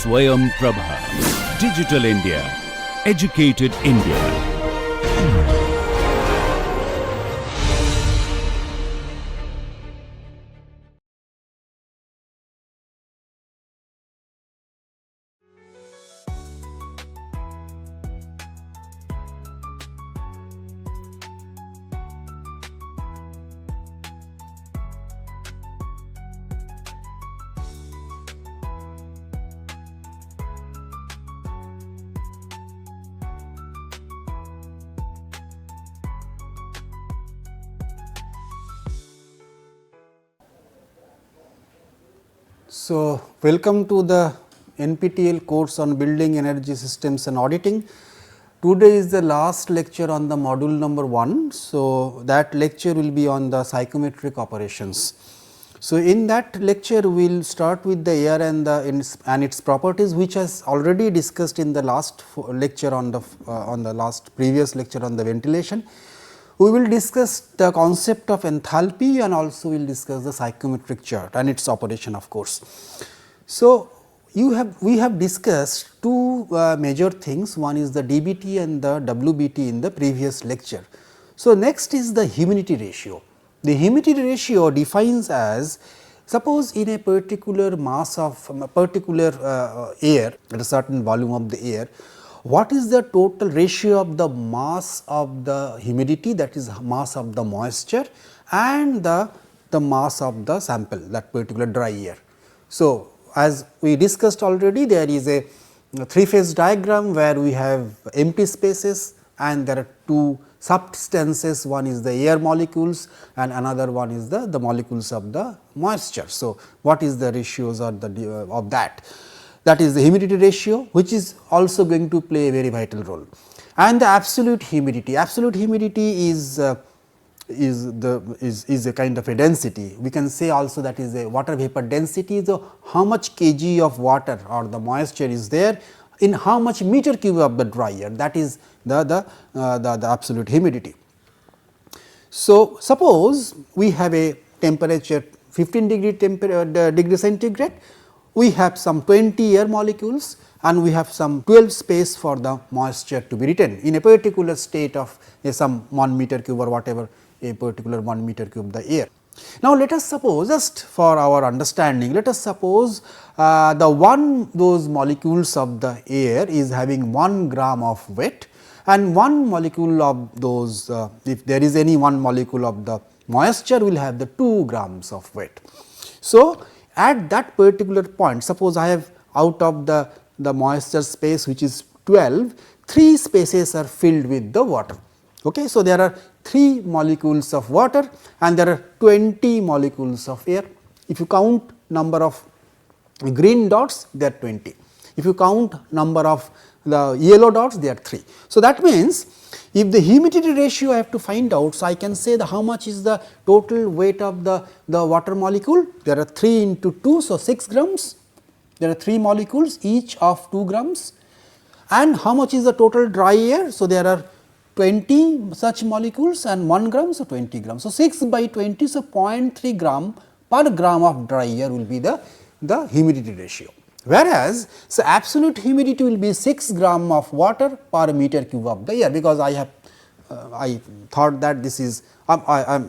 Swayam Prabha. Digital India. Educated India. So, welcome to the NPTEL course on building energy systems and auditing. Today is the last lecture on the module number 1. So, that lecture will be on the psychometric operations. So, in that lecture we will start with the air and its properties, which has already discussed in the last lecture on the last previous lecture on the ventilation. We will discuss the concept of enthalpy and also we will discuss the psychometric chart and its operation, of course. So, we have discussed two major things, one is the dBT and the WBT in the previous lecture. So, next is the humidity ratio. The humidity ratio defines as, suppose in a particular mass of particular air at a certain volume of the air, what is the total ratio of the mass of the humidity, that is mass of the moisture, and the mass of the sample, that particular dry air. So, as we discussed already, there is a 3-phase diagram where we have empty spaces and there are two substances, one is the air molecules and another one is the molecules of the moisture. So, what is the ratios of that? That is the humidity ratio, which is also going to play a very vital role, and the absolute humidity. Absolute humidity is a kind of a density. We can say also that is a water vapor density. So, how much kg of water or the moisture is there in how much meter cube of the dry air, that is the absolute humidity. So, suppose we have a temperature 15 degree centigrade. We have some 20 air molecules and we have some 12 space for the moisture to be retained in a particular state of some 1 meter cube or whatever a particular 1 meter cube the air. Now, let us suppose, just for our understanding, let us suppose those molecules of the air is having 1 gram of weight and one molecule of those if there is any one molecule of the moisture will have the 2 grams of weight. So, at that particular point, suppose I have out of the moisture space which is 12, 3 spaces are filled with the water. Okay. So, there are 3 molecules of water and there are 20 molecules of air. If you count number of green dots, they are 20. If you count number of the yellow dots, they are 3. So, that means, if the humidity ratio I have to find out, so I can say how much is the total weight of the water molecule. There are 3 into 2, so 6 grams. There are 3 molecules each of 2 grams. And how much is the total dry air? So, there are 20 such molecules and 1 gram, so 20 grams. So, 6 by 20, so 0.3 gram per gram of dry air will be the humidity ratio. Whereas, so absolute humidity will be 6 gram of water per meter cube of the air, because I thought that this is I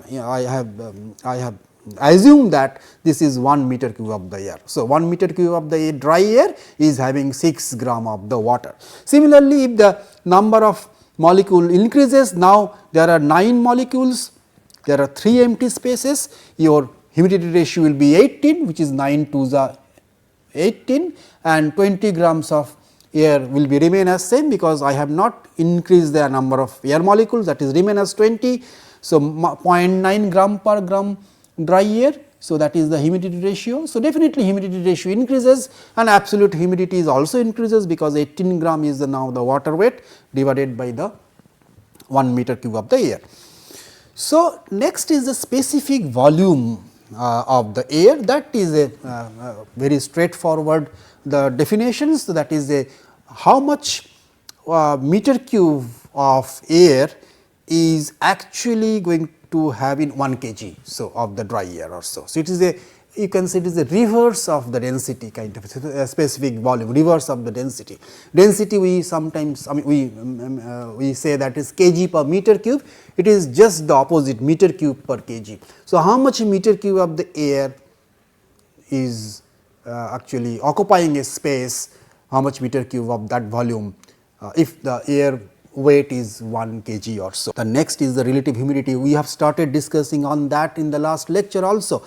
have assumed that this is 1 meter cube of the air. So, 1 meter cube of the dry air is having 6 gram of the water. Similarly, if the number of molecule increases, now there are 9 molecules, there are 3 empty spaces, your humidity ratio will be 18, which is 9 to the 18, and 20 grams of air will be remain as same, because I have not increased the number of air molecules, that is remain as 20. So, 0.9 gram per gram dry air. So, that is the humidity ratio. So, definitely humidity ratio increases and absolute humidity is also increases, because 18 gram is now the water weight divided by the 1 meter cube of the air. So, next is the specific volume of the air. That is a very straightforward the definitions. So, that is a how much meter cube of air is actually going to have in 1 kg. So, of the dry air or so. So, it is a you can say it is the reverse of the density kind of a specific volume, reverse of the density. Density we sometimes, I mean we say that is kg per meter cube, it is just the opposite, meter cube per kg. So, how much meter cube of the air is actually occupying a space, how much meter cube of that volume if the air weight is 1 kg or so. The next is the relative humidity. We have started discussing on that in the last lecture also.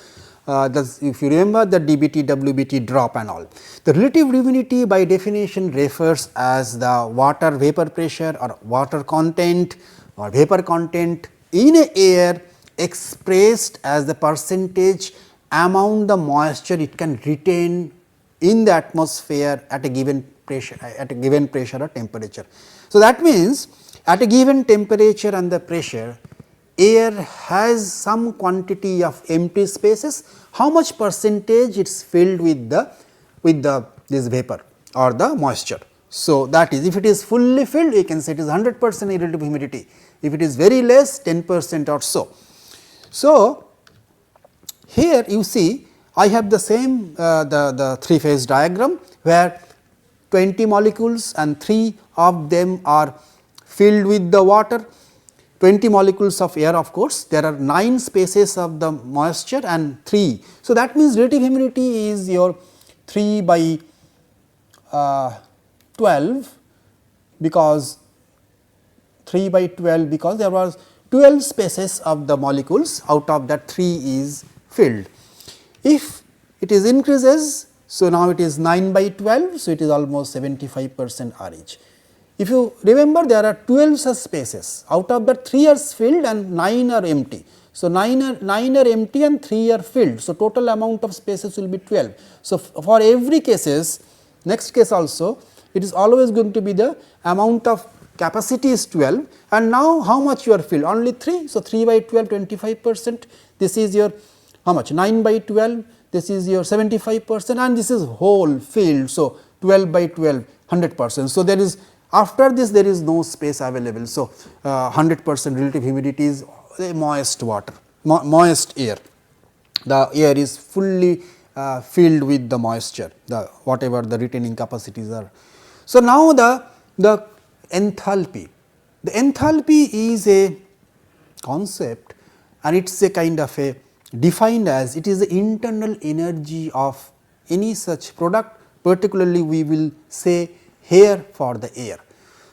If you remember the dBT, WBT drop and all. The relative humidity by definition refers as the water vapor pressure or water content or vapor content in a air expressed as the percentage amount the moisture it can retain in the atmosphere at a given pressure or temperature. So, that means at a given temperature and the pressure, air has some quantity of empty spaces, how much percentage it is filled with this vapor or the moisture. So, that is if it is fully filled, we can say it is 100% relative humidity, if it is very less 10% or so. So, here you see I have the same the 3 phase diagram where 20 molecules and 3 of them are filled with the water, 20 molecules of air of course, there are 9 spaces of the moisture and 3. So, that means relative humidity is your 3 by 12 because 3 by 12 because there was 12 spaces of the molecules, out of that 3 is filled. If it is increases, so now it is 9 by 12, so it is almost 75% RH. If you remember there are 12 such spaces, out of that 3 are filled and 9 are empty. So, 9 are empty and 3 are filled. So, total amount of spaces will be 12. So, for every cases, next case also it is always going to be the amount of capacity is 12 and now how much you are filled, only 3. So, 3 by 12 25%, this is your how much 9 by 12, this is your 75% and this is whole filled. So, 12 by 12 100%. So, there is after this there is no space available. So, 100% relative humidity is moist water, moist air, the air is fully filled with the moisture, the whatever the retaining capacities are. So, now the enthalpy, the enthalpy is a concept and it is a kind of a defined as it is the internal energy of any such product, particularly we will say here for the air.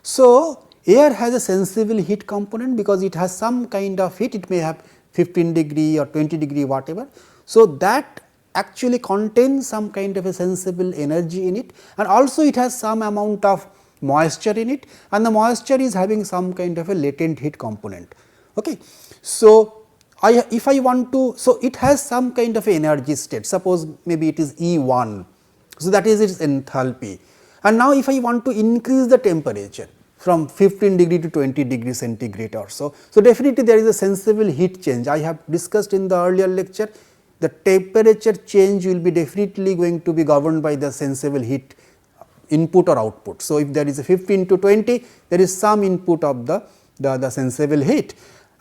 So, air has a sensible heat component because it has some kind of heat, it may have 15 degree or 20 degree whatever. So, that actually contains some kind of a sensible energy in it and also it has some amount of moisture in it and the moisture is having some kind of a latent heat component. Okay. So, if I want to, so it has some kind of a energy state, suppose maybe it is E1, so that is its enthalpy. And now if I want to increase the temperature from 15 degree to 20 degree centigrade or so, so definitely there is a sensible heat change. I have discussed in the earlier lecture, the temperature change will be definitely going to be governed by the sensible heat input or output. So, if there is a 15 to 20, there is some input of the sensible heat.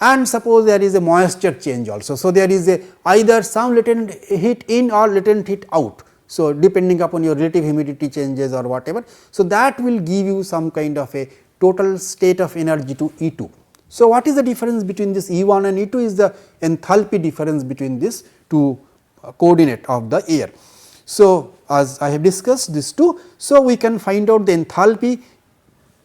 And suppose there is a moisture change also. So, there is a either some latent heat in or latent heat out. So, depending upon your relative humidity changes or whatever. So, that will give you some kind of a total state of energy to E2. So, what is the difference between this E1 and E2 is the enthalpy difference between these two coordinate of the air. So, as I have discussed these two, so we can find out the enthalpy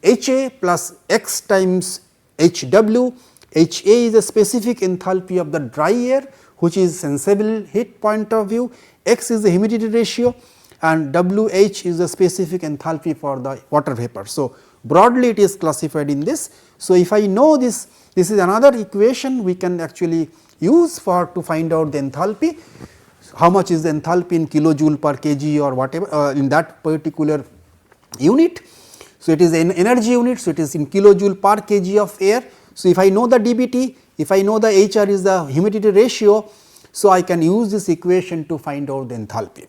HA plus X times HW. HA is a specific enthalpy of the dry air which is sensible heat point of view, X is the humidity ratio and WH is the specific enthalpy for the water vapor. So, broadly it is classified in this. So, if I know this, this is another equation we can actually use for to find out the enthalpy, how much is the enthalpy in kilojoule per kg or whatever in that particular unit. So, it is an energy unit, so it is in kilojoule per kg of air. So, if I know the dBT, if I know the HR is the humidity ratio, so I can use this equation to find out the enthalpy.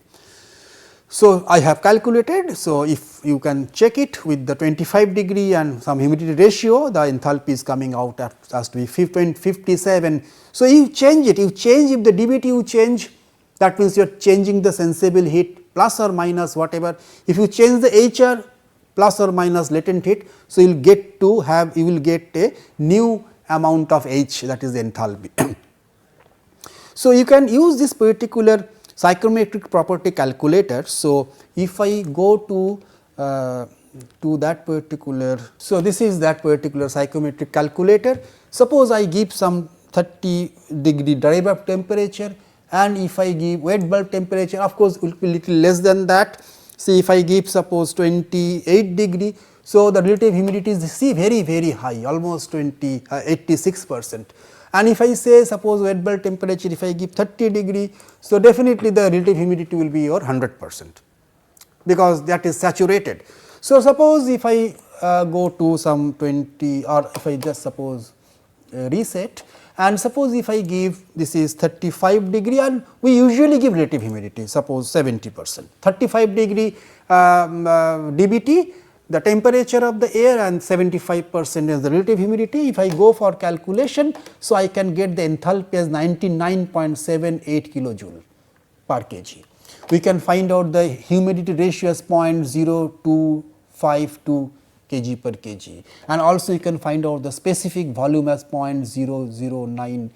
So, I have calculated. So, if you can check it with the 25 degree and some humidity ratio, the enthalpy is coming out as to be 57. So, you change it, if the dBT you change, that means you are changing the sensible heat plus or minus whatever. If you change the HR plus or minus latent heat, so you will get to have, you will get a new amount of H, that is the enthalpy. So, you can use this particular psychometric property calculator. So, if I go to that particular, so this is that particular psychometric calculator. Suppose I give some 30° drive up temperature, and if I give wet bulb temperature, of course, will be little less than that. See, if I give suppose 28°, so the relative humidity is see very high, almost 86%. And if I say suppose wet bulb temperature, if I give 30°, so definitely the relative humidity will be your 100%, because that is saturated. So, suppose if I go to some 20, or if I just suppose reset, and suppose if I give, this is 35°, and we usually give relative humidity suppose 70%, 35° dBT the temperature of the air and 75% is the relative humidity. If I go for calculation, so I can get the enthalpy as 99.78 kilojoule per kg. We can find out the humidity ratio as 0.0252 kg per kg, and also you can find out the specific volume as 0.009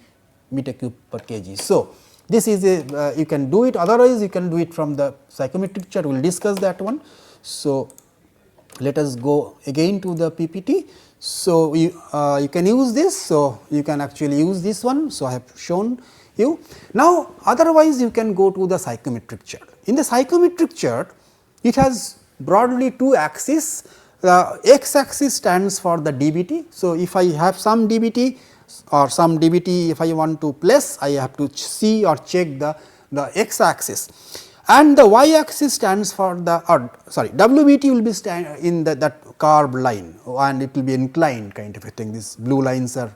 meter cube per kg. So, this is a you can do it, otherwise you can do it from the psychometric chart, we will discuss that one. So, let us go again to the PPT. So, you can use this. So, you can actually use this one. So, I have shown you. Now, otherwise you can go to the psychometric chart. In the psychometric chart, it has broadly two axes. The x axis stands for the dBT. So, if I have some dBT or some dBT, if I want to place, I have to see or check the x axis. And the y axis stands for the WBT will be in that curved line, and it will be inclined kind of a thing. These blue lines are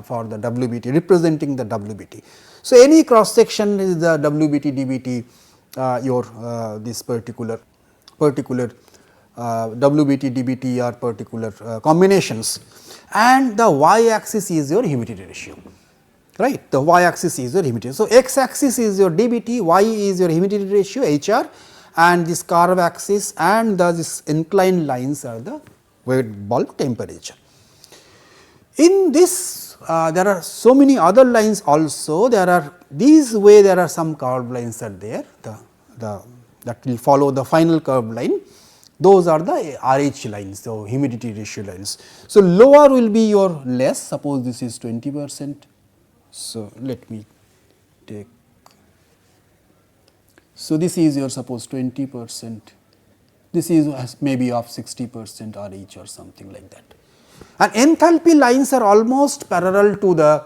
for the WBT, representing the WBT. So, any cross section is the WBT dBT this particular WBT dBT or particular combinations, and the y axis is your humidity ratio. Right, the y axis is your humidity. So, x axis is your dBT, y is your humidity ratio HR, and this curve axis and this inclined lines are the wet bulb temperature. In this there are so many other lines also. There are these way, there are some curved lines are there, that will follow the final curved line. Those are the RH lines, so humidity ratio lines. So, lower will be your less, suppose this is 20%. So, let me take, so this is your suppose 20%, this is maybe of 60% RH or something like that. And enthalpy lines are almost parallel to the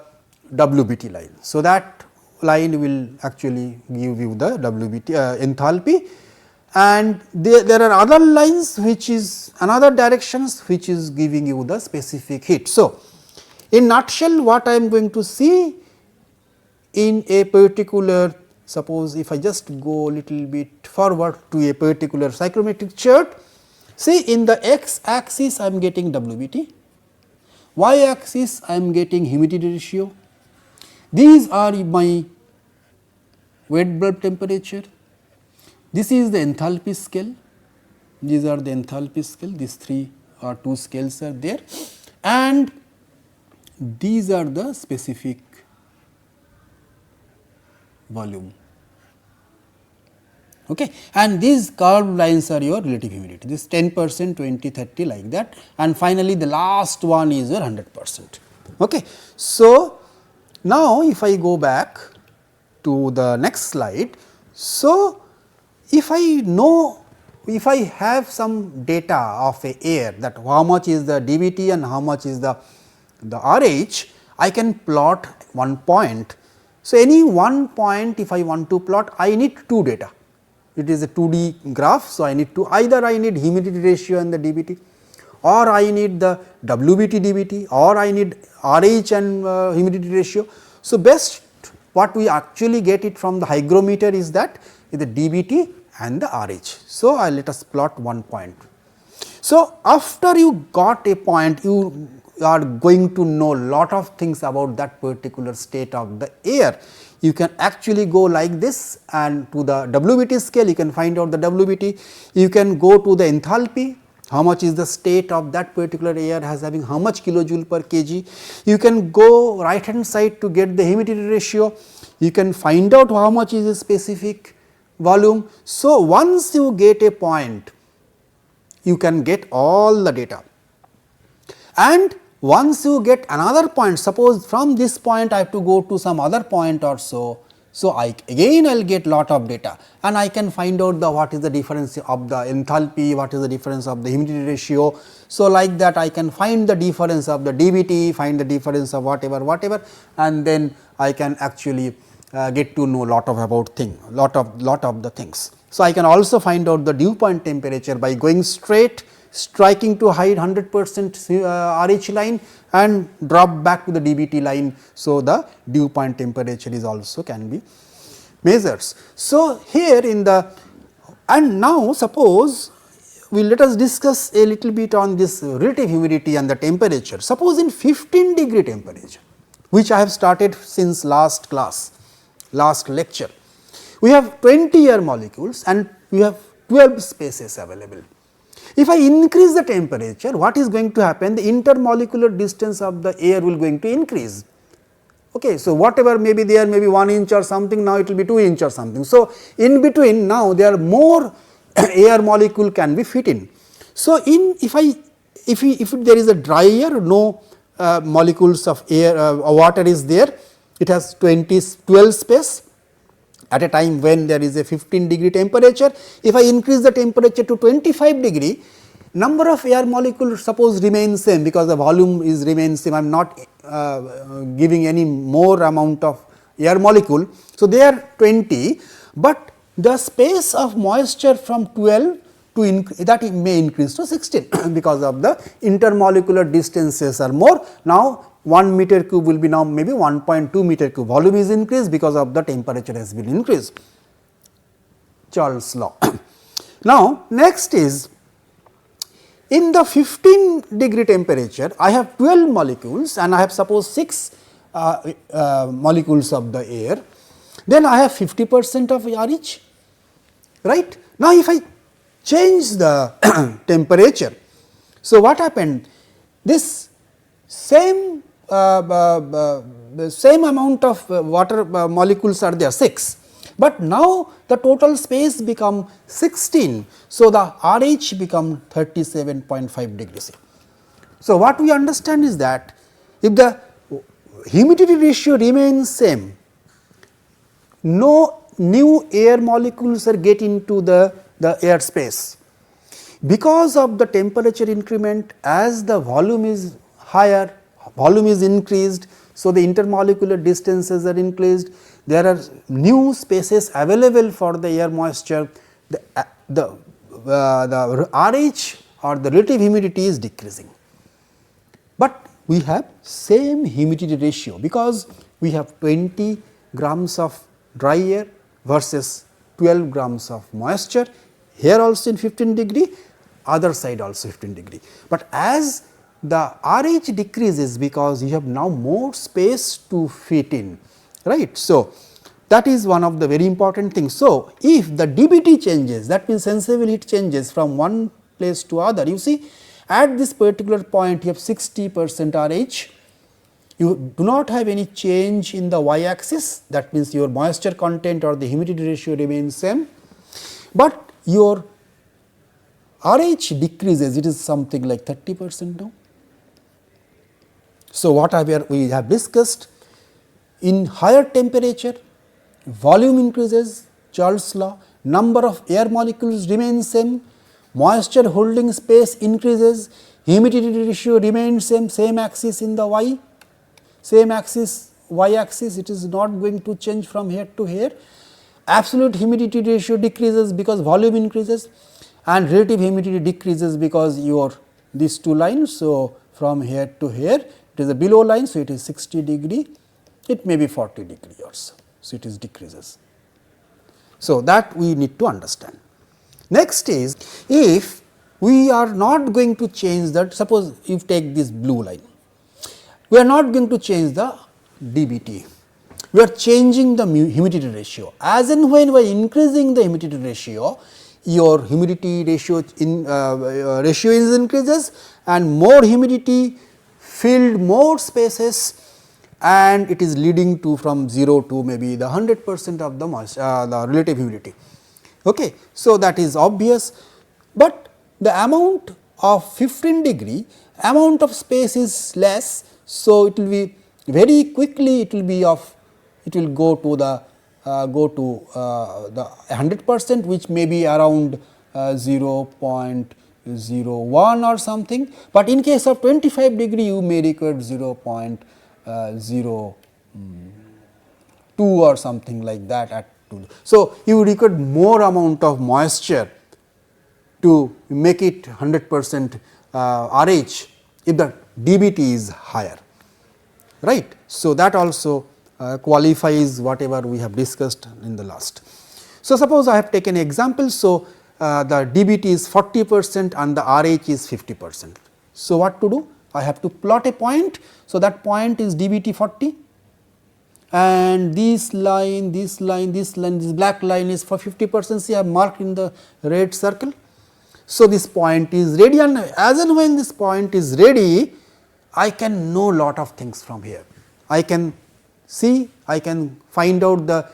WBT line. So, that line will actually give you the WBT enthalpy, and there are other lines which is another directions which is giving you the specific heat. So, in nutshell, what I am going to see in a particular, suppose if I just go little bit forward to a particular psychometric chart, see in the x axis I am getting WBT, y axis I am getting humidity ratio, these are my wet bulb temperature, this is the enthalpy scale, these are the enthalpy scale, these 3 or 2 scales are there, and these are the specific volume. Okay. And these curved lines are your relative humidity, this 10%, 20, 30 like that, and finally, the last one is your 100%. Okay. So, now if I go back to the next slide. So, if I know, if I have some data of a air, that how much is the dBT and how much is the RH, I can plot one point. So, any one point if I want to plot, I need two data. It is a 2D graph. So, I need to either I need humidity ratio and the dBT, or I need the WBT dBT, or I need RH and humidity ratio. So, best what we actually get it from the hygrometer is that is the dBT and the RH. So, let us plot one point. So, after you got a point, you are going to know lot of things about that particular state of the air. you can actually go like this, and to the WBT scale you can find out the WBT. You can go to the enthalpy, how much is the state of that particular air has having how much kilojoule per kg. You can go right hand side to get the humidity ratio, you can find out how much is the specific volume. So, once you get a point, you can get all the data, and once you get another point, suppose from this point I have to go to some other point or so. So, I will get lot of data, and I can find out the what is the difference of the enthalpy, what is the difference of the humidity ratio. So, like that I can find the difference of the dBT, find the difference of whatever, and then I can actually get to know lot of about lot of the things. So, I can also find out the dew point temperature by going straight, striking to high 100% RH line and drop back to the dBT line. So, the dew point temperature is also can be measured. So, here in the, and now suppose we let us discuss a little bit on this relative humidity and the temperature. Suppose in 15 degree temperature, which I have started since last class, last lecture, we have 20 air molecules and we have 12 spaces available. If I increase the temperature, what is going to happen? The intermolecular distance of the air will going to increase. Okay, so, whatever may be there, maybe 1 inch or something, now it will be 2 inch or something. So, in between now there are more air molecule can be fit in. So, if there is a dry air, no molecules of air water is there, it has 12 space at a time when there is a 15 degree temperature. If I increase the temperature to 25 degree, number of air molecules suppose remains same, because the volume is remains same, I am not giving any more amount of air molecule. So, they are 20, but the space of moisture from 12 to that may increase to 16 because of the intermolecular distances are more. Now, 1 meter cube will be now maybe 1.2 meter cube, volume is increased because of the temperature has been increased, Charles' law. Now, next is in the 15 degree temperature, I have 12 molecules and I have suppose 6 molecules of the air, then I have 50% of RH, right. Now, if I change the temperature, so what happened? This same the same amount of water molecules are there 6, but now the total space become 16. So, the RH become 37.5 degrees. So, what we understand is that if the humidity ratio remains same, no new air molecules are get into the air space. Because of the temperature increment, as the volume is higher, volume is increased. So, the intermolecular distances are increased, there are new spaces available for the air moisture, the RH or the relative humidity is decreasing. But we have same humidity ratio, because we have 20 grams of dry air versus 12 grams of moisture, here also in 15 degree, other side also 15 degree. But as the RH decreases, because you have now more space to fit in, right. So, that is one of the very important things. So, if the dBT changes, that means sensible heat changes from one place to other, you see at this particular point you have 60% RH, you do not have any change in the y axis, that means your moisture content or the humidity ratio remains same, but your RH decreases, it is something like 30% now. So, what we have discussed, in higher temperature volume increases, Charles' law, number of air molecules remains same, moisture holding space increases, humidity ratio remains same axis in the y, same axis y axis, it is not going to change from here to here. Absolute humidity ratio decreases because volume increases, and relative humidity decreases because your these two lines. So, from here to here it is a below line. So, it is 60 degree, it may be 40 degree also. So, it is decreases. So, that we need to understand. Next is, if we are not going to change that, suppose if take this blue line, we are not going to change the dBT, we are changing the humidity ratio. As and when we are increasing the humidity ratio, your humidity ratio ratio is increases, and more humidity filled more spaces, and it is leading to from 0 to maybe the 100% of the the relative humidity. Okay. So, that is obvious, but the amount of 15 degree amount of space is less. So, it will be very quickly it will be of it will go to the 100%, which may be around 0.01 or something, but in case of 25 degree you may require 0.02 or something like that at 2. So, you require more amount of moisture to make it 100% RH if the dBT is higher, right. So, that also qualifies whatever we have discussed in the last. So, suppose I have taken example. So, the dBT is 40% and the RH is 50%. So, what to do? I have to plot a point. So, that point is dBT 40, and this line, this line, this line, this black line is for 50%. See, I have marked in the red circle. So, this point is ready, and as and when this point is ready, I can know lot of things from here. I can see, I can find out the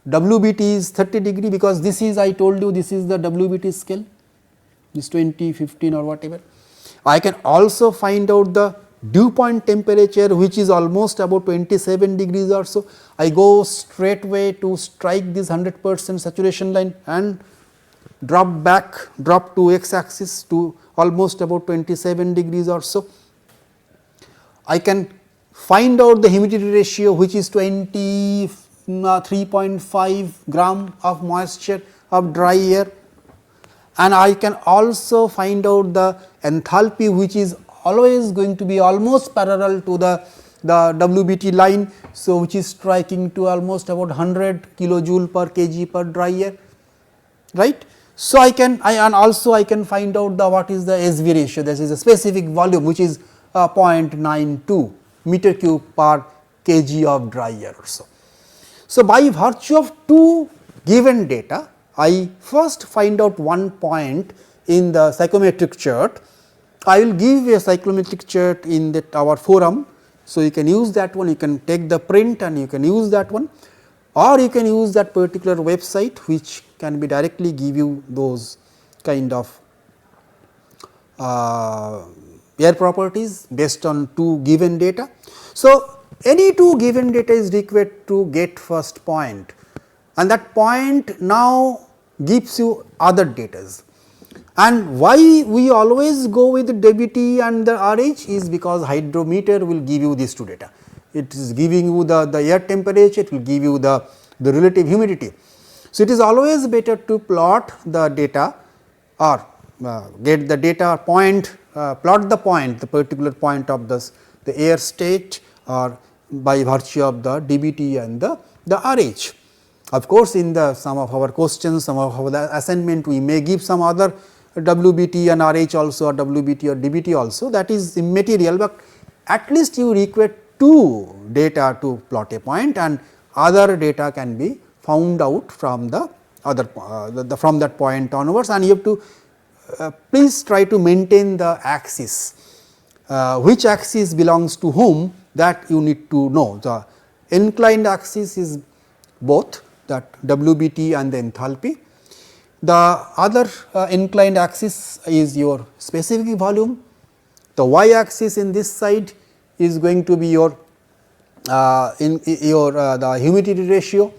WBT is 30 degree, because this is, I told you, this is the WBT scale, this 20, 15 or whatever. I can also find out the dew point temperature, which is almost about 27 degrees or so. I go straight way to strike this 100% saturation line and drop to x axis to almost about 27 degrees or so. I can find out the humidity ratio, which is 23.5 gram of moisture of dry air, and I can also find out the enthalpy, which is always going to be almost parallel to the WBT line. So, which is striking to almost about 100 kilojoule per kg per dry air, right. So, I can find out the what is the SV ratio, that is a specific volume, which is 0.92 meter cube per kg of dry air or so. So, by virtue of two given data, I first find out one point in the psychometric chart. I will give a psychometric chart in that our forum. So, you can use that one, you can take the print and you can use that one, or you can use that particular website, which can be directly give you those kind of air properties based on two given data. So, any two given data is required to get first point, and that point now gives you other datas. And why we always go with the WBT and the RH is because hydrometer will give you these two data. It is giving you the air temperature, it will give you the relative humidity. So, it is always better to plot the data or get the data point, plot the point, the particular point of the air state, or by virtue of the dBT and the RH. Of course, in the some of our questions, some of our assignment, we may give some other WBT and RH also, or WBT or dBT also, that is immaterial, but at least you require two data to plot a point, and other data can be found out from the other from that point onwards, and you have to please try to maintain the axis, which axis belongs to whom, that you need to know. The inclined axis is both that WBT and the enthalpy. The other inclined axis is your specific volume. The y axis in this side is going to be your the humidity ratio,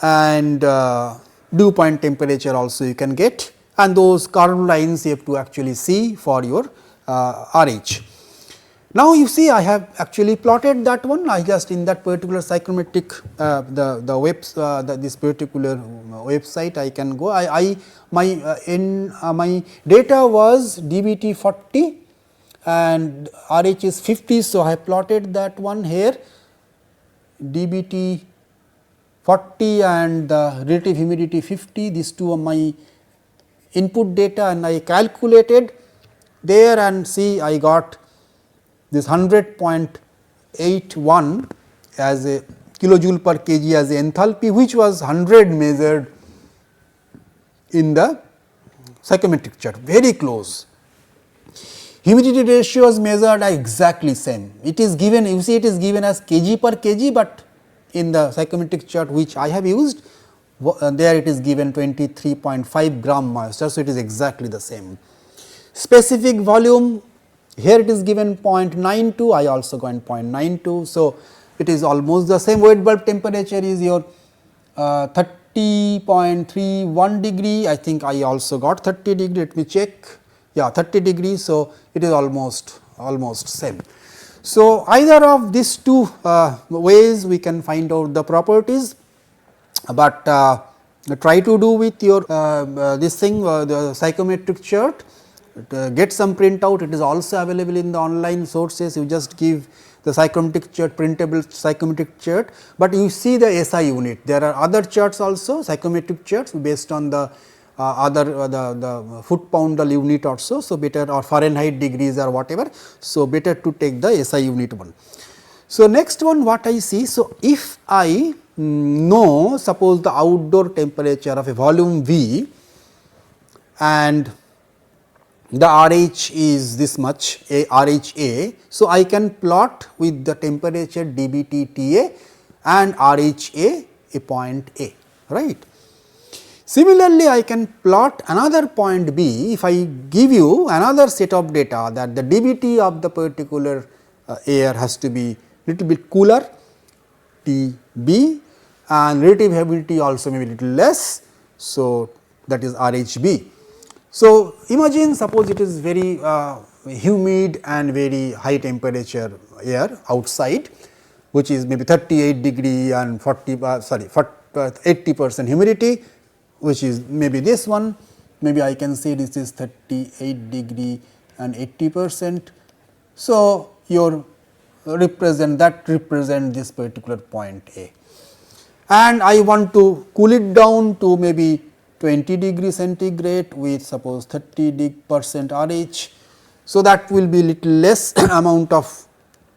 and dew point temperature also you can get, and those curved lines you have to actually see for your RH. Now, you see I have actually plotted that one. I just in that particular psychometric this particular website I can go. My data was dBT 40 and RH is 50. So, I have plotted that one here, dBT 40 and the relative humidity 50, these two are my input data, and I calculated there, and see I got this 100.81 as a kilojoule per kg as enthalpy, which was 100 measured in the psychometric chart, very close. Humidity ratio is measured exactly same. It is given, you see it is given as kg per kg, but in the psychometric chart which I have used, there it is given 23.5 gram moisture. So, it is exactly the same. Specific volume, here it is given 0.92, I also got 0.92. So, it is almost the same. Wet bulb temperature is your 30.31 degree, I think I also got 30 degree, let me check, yeah 30 degrees. So, it is almost same. So, either of these two ways we can find out the properties, but try to do with your this thing the psychometric chart, get some printout, it is also available in the online sources. You just give the psychometric chart, printable psychometric chart, but you see the SI unit. There are other charts also, psychometric charts based on the other the foot pound unit also. So, better, or Fahrenheit degrees or whatever. So, better to take the SI unit one. So, next one what I see. So, if I know, suppose the outdoor temperature of a volume V and the RH is this much, RHA. So, I can plot with the temperature dBT TA and RHA a point A, right. Similarly, I can plot another point B if I give you another set of data that the dBT of the particular air has to be little bit cooler, TB, and relative humidity also may be little less. So, that is RHB. So, imagine suppose it is very humid and very high temperature air outside, which is maybe 38 degree and 80% humidity, which is maybe this one, maybe I can say this is 38 degree and 80%. So, your represent this particular point A, and I want to cool it down to maybe 20 degree centigrade with suppose 30% RH. So, that will be little less amount of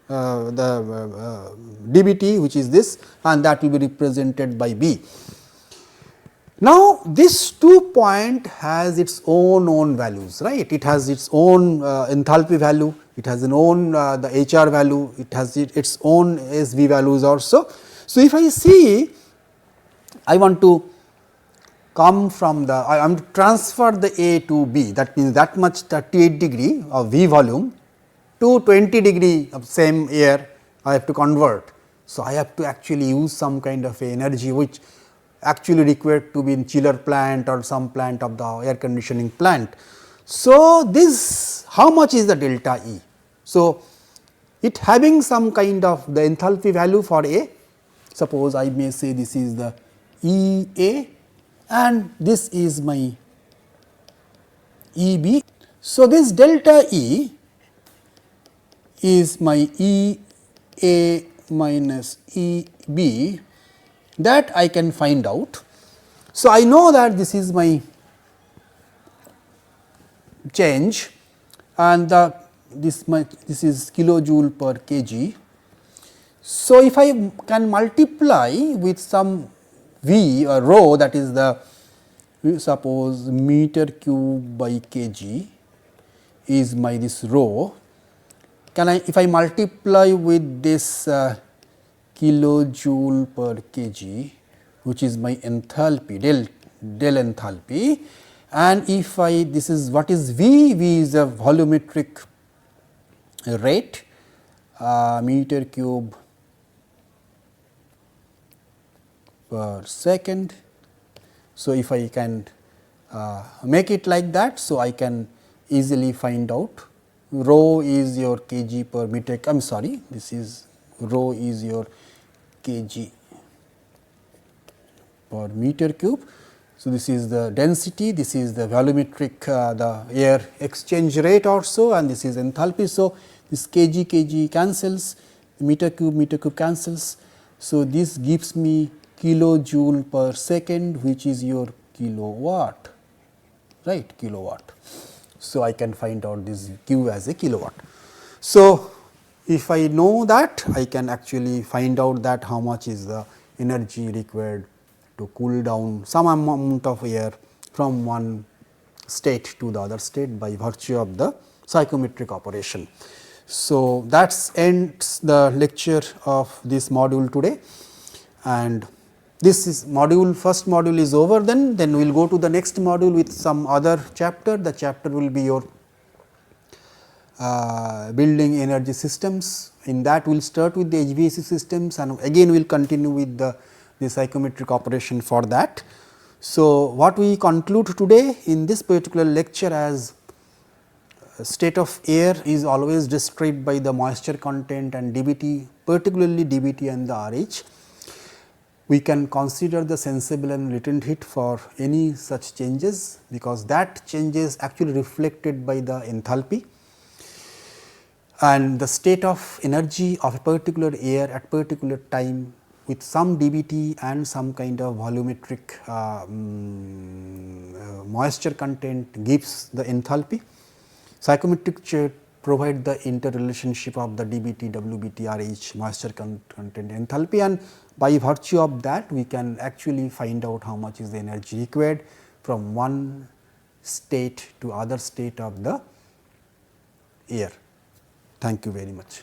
the dBT, which is this, and that will be represented by B. Now, this 2 point has its own values, right. It has its own enthalpy value, it has an own the HR value, it has its own SV values also. So, if I see I want to come from the, I am to transfer the A to B, that means that much 38 degree of V volume to 20 degree of same air I have to convert. So, I have to actually use some kind of a energy which actually required to be in chiller plant or some plant of the air conditioning plant. So, this how much is the delta E? So, it having some kind of the enthalpy value for A, suppose I may say this is the E A and this is my E B. So, this delta E is my E A minus E B, that I can find out. So, I know that this is my change and this is kilojoule per kg. So, if I can multiply with some V or rho, that is the suppose meter cube by kg is my this rho, can I, if I multiply with this kilojoule per kg, which is my enthalpy del enthalpy, and if I, this is what is V? V is a volumetric rate, meter cube per second. So, if I can make it like that, so I can easily find out rho is your kg per meter, I am sorry, this is rho is your kg per meter cube. So, this is the density, this is the volumetric the air exchange rate also, and this is enthalpy. So, this kg cancels, meter cube cancels. So, this gives me kilojoule per second, which is your kilowatt, right, kilowatt. So, I can find out this Q as a kilowatt. So, If I know that, I can actually find out that how much is the energy required to cool down some amount of air from one state to the other state by virtue of the psychometric operation. So, that ends the lecture of this module today, and this is first module is over. Then we will go to the next module with some other chapter. The chapter will be your building energy systems. In that we will start with the HVAC systems, and again we will continue with the psychometric operation for that. So, what we conclude today in this particular lecture as state of air is always described by the moisture content and dBT, particularly dBT and the RH. We can consider the sensible and latent heat for any such changes, because that change is actually reflected by the enthalpy, and the state of energy of a particular air at particular time with some dBT and some kind of volumetric moisture content gives the enthalpy. Psychometric chart provide the interrelationship of the dBT, WBT, RH, moisture content, enthalpy, and by virtue of that we can actually find out how much is the energy required from one state to other state of the air. Thank you very much.